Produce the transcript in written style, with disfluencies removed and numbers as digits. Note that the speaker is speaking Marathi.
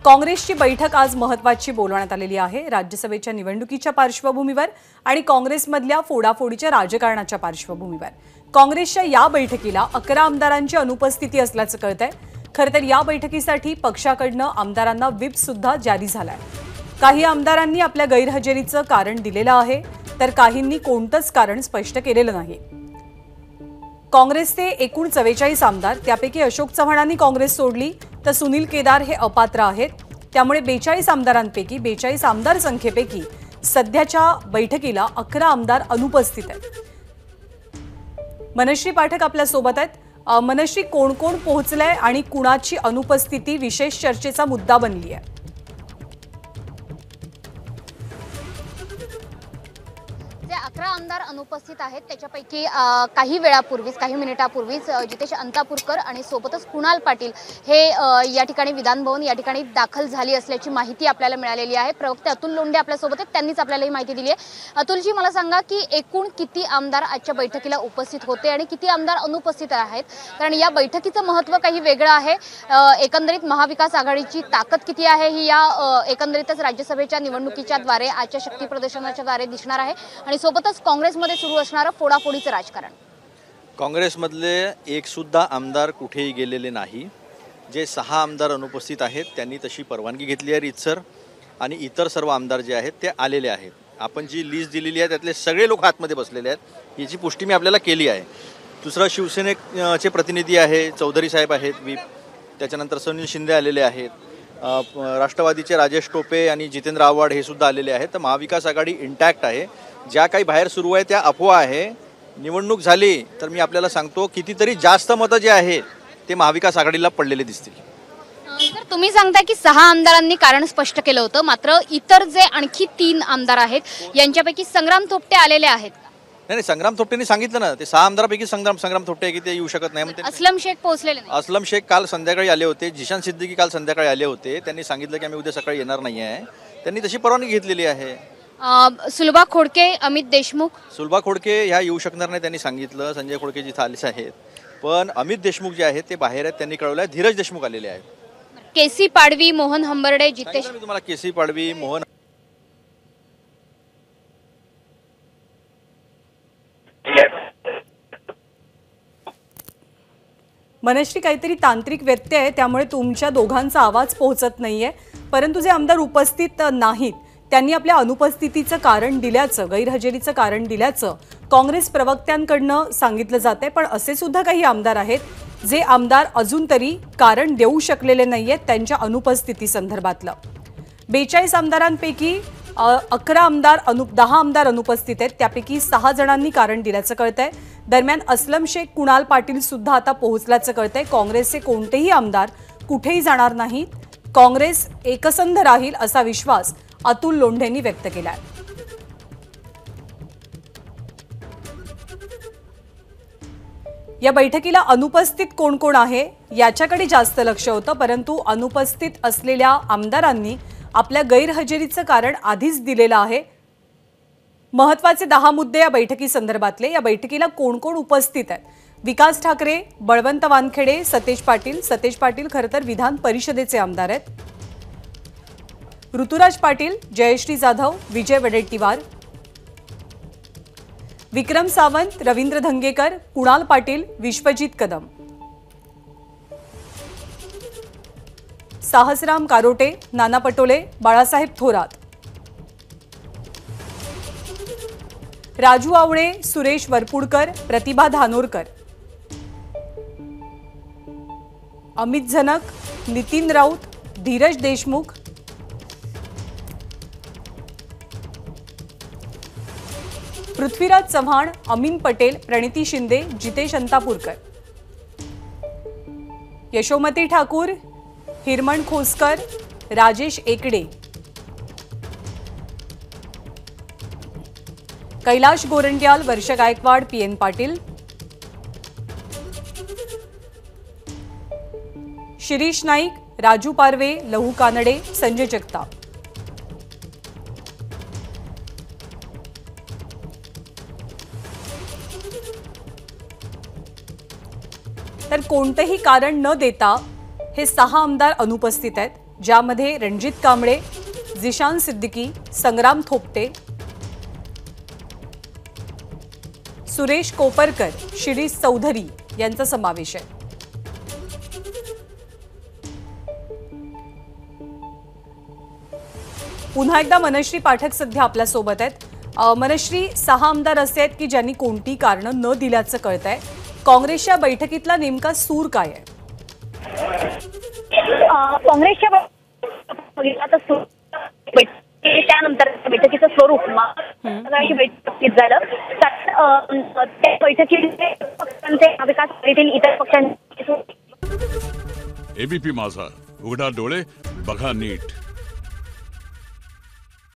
काँग्रेसची बैठक आज महत्त्वाची बोलवण्यात आलेली आहे। राज्यसभेच्या निवडणुकीच्या पार्श्वभूमीवर आणि काँग्रेसमधल्या फोडाफोडीच्या राजकारणाच्या पार्श्वभूमीवर काँग्रेसच्या या बैठकीला 11 आमदारांची अनुपस्थिती असल्याचं कळतंय। खरं तर या बैठकीसाठी पक्षाकडनं आमदारांना व्हिप सुद्धा जारी झालाय। काही आमदारांनी आपल्या गैरहजेरीचं कारण दिलेलं आहे, तर काहींनी कोणतंच कारण स्पष्ट केलेलं नाही। काँग्रेसचे एकूण 44 आमदार, त्यापैकी अशोक चव्हाणांनी काँग्रेस सोडली तर सुनील केदार हे अपात्र आहेत। त्यामुळे 42 आमदारांपैकी 42 आमदार संख्येपैकी सध्याच्या बैठकीला 11 आमदार अनुपस्थित आहेत। मनश्री पाठक आपल्या सोबत आहेत। मनश्री, कोण कोण पोहोचलंय आणि कुणाची अनुपस्थिती विशेष चर्चेचा मुद्दा बनली आहे? जे 11 आमदार अनुपस्थित आहेत त्याच्यापैकी काही वेळापूर्वीच, काही मिनिटापूर्वीच जितेश अंतापूरकर आणि सोबतच कुणाल पाटील हे या ठिकाणी विधान भवन या ठिकाणी दाखल झाली असल्याची माहिती आपल्याला मिळालेली आहे। प्रवक्ते अतुल लोंढे आपल्या सोबत आहेत, त्यांनीच आपल्याला ही माहिती दिली आहे। अतुलजी, मला सांगा की एकूण किती आमदार आजच्या बैठकीला उपस्थित होते आणि किती आमदार अनुपस्थित आहेत? कारण या बैठकीचं महत्त्व काही वेगळं आहे। एकंदरीत महाविकास आघाडीची ताकद किती आहे ही या एकंदरीतच राज्यसभेच्या निवडणुकीच्या द्वारे, आजच्या शक्ती प्रदर्शनाच्या द्वारे दिसणार आहे। आणि सोबतच काँग्रेसमध्ये सुरू असणारं फोडाफोडीचं राजकारण। काँग्रेसमधले एक सुद्धा आमदार कुठेही गेलेले नाही। जे 6 आमदार अनुपस्थित आहेत त्यांनी तशी परवानगी घेतली आहे रीतसर, आणि इतर सर्व आमदार जे आहेत ते आलेले आहेत। आपण जी लिस्ट दिलेली आहे त्यातले सगळे लोक आतमध्ये बसलेले आहेत, याची पुष्टी मी आपल्याला केली आहे। दुसरा शिवसेनेचे प्रतिनिधी आहे, चौधरी साहेब आहेत व्हीप, त्याच्यानंतर सुनील शिंदे आलेले आहेत, राष्ट्रवादीचे राजेश टोपे आणि जितेंद्र आव्हाड हे सुद्धा आलेले आहेत। तर महाविकास आघाडी इंटॅक्ट आहे। ज्या काही बाहेर सुरू आहे त्या अफवा आहे। निवडणूक झाली तर मी आपल्याला सांगतो कितीतरी जास्त मतं जे आहेत ते महाविकास आघाडीला पडलेले दिसतील। तर तुम्ही सांगताय की 6 आमदारांनी कारण स्पष्ट केलं होतं, मात्र इतर जे आणखी 3 आमदार आहेत यांच्यापैकी संग्राम थोपटे आलेले आहेत का? नाही, संग्राम थोपटेंनी सांगितलं ना, ते 6 आमदारापैकी संग्राम थोपटे की ते येऊ शकत नाही म्हणते। असलम शेख पोहोचलेले नाही? असलम शेख काल संध्याकाळी आले होते, जिशान सिद्दीकी काल संध्याकाळी आले होते। त्यांनी सांगितलं की आम्ही उद्या सकाळी येणार नाही आहे, त्यांनी तशी परवानगी घेतलेली आहे। सुलभा खोडके, अमित देशमुख? सुलभा खोडके ह्या येऊ शकणार नाही त्यांनी सांगितलं। संजय खोडके जिथे आलेच आहेत, पण अमित देशमुख जे आहेत ते बाहेर आहेत, त्यांनी कळवलं आहे। धीरज देशमुख आलेले आहेत। केसी पाडवी, मोहन हंबर्डे, जितेश? मी तुम्हाला केसी पाडवी, मोहन मनश्री, काहीतरी तांत्रिक व्यत्यय आहे, त्यामुळे तुमच्या दोघांचा आवाज पोहोचत नाहीये। परंतु जे आमदार उपस्थित नाहीत त्यांनी आपल्या अनुपस्थितीचं कारण दिल्याचं, गैरहजेरीचं कारण दिल्याचं काँग्रेस प्रवक्त्यांकडनं सांगितलं जातंय। पण असे सुद्धा काही आमदार आहेत जे आमदार अजून तरी कारण देऊ शकलेले नाहीयेत त्यांच्या अनुपस्थिती संदर्भातलं। 42 आमदारांपैकी 10 आमदार अनुपस्थित आहेत, त्यापैकी 6 जणांनी कारण दिल्याचं कळतंय। दरम्यान असलम शेख, कुणाल पाटील सुद्धा आता पोहोचल्याचं कळतंय। काँग्रेसचे कोणतेही आमदार कुठेही जाणार नाहीत, काँग्रेस एकसंध राहील असा विश्वास अतुल लोंढेंनी व्यक्त केलाय। या बैठकीला अनुपस्थित कोण कोण आहे याच्याकडे जास्त लक्ष होतं, परंतु अनुपस्थित असलेल्या आमदारांनी आपल्या गैरहजेरीचं कारण आधीच दिलेलं आहे। महत्त्वाचे 10 मुद्दे या बैठकी संदर्भातले। या बैठकीला कोण कोण उपस्थित आहेत? विकास ठाकरे, बळवंत वानखेडे, सतेज पाटील खरं तर विधान परिषदेचे आमदार आहेत। ऋतुराज पाटील, जयश्री जाधव, विजय वडेट्टीवार, विक्रम सावंत, रवींद्र धंगेकर, कुणाल पाटील, विश्वजीत कदम, साहसराम कारोटे, नाना पटोले, बाळासाहेब थोरात, राजू आवळे, सुरेश वरपुडकर, प्रतिभा धानोरकर, अमित झनक, नितीन राऊत, धीरज देशमुख, पृथ्वीराज चव्हाण, अमीन पटेल, प्रणिती शिंदे, जितेश अंतापूरकर, यशोमती ठाकूर, हिरमण खोसकर, राजेश एकडे, कैलाश गोरंट्याल, वर्ष गायकवाड, पीएन पाटील, शिरीष नाईक, राजू पारवे, लहू कानडे, संजय जगताप। तर कोणतेही कारण न देता हे 6 आमदार अनुपस्थित आहेत। ज्यामध्ये रणजित कांबळे, झिशान सिद्दीकी, संग्राम थोपटे, सुरेश कोपरकर, शिरीष चौधरी यांचा समावेश आहे. पुन्हा एकदा मनश्री पाठक सध्या आपल्या सोबत आहेत. मनश्री, 6 आमदार असे आहेत की ज्यांनी कोणती कारणं न दिल्याचं कळतंय. काँग्रेसच्या बैठकीतला नेमका सूर काय आहे? काँग्रेसच्या त्यानंतर बैठकीचं स्वरूप बैठकीत झालं. त्या बैठकीमध्ये पक्षांचे विकास आघाडीतील इतर पक्षांचे एबीपी माझा, उघडा डोळे बघा नीट.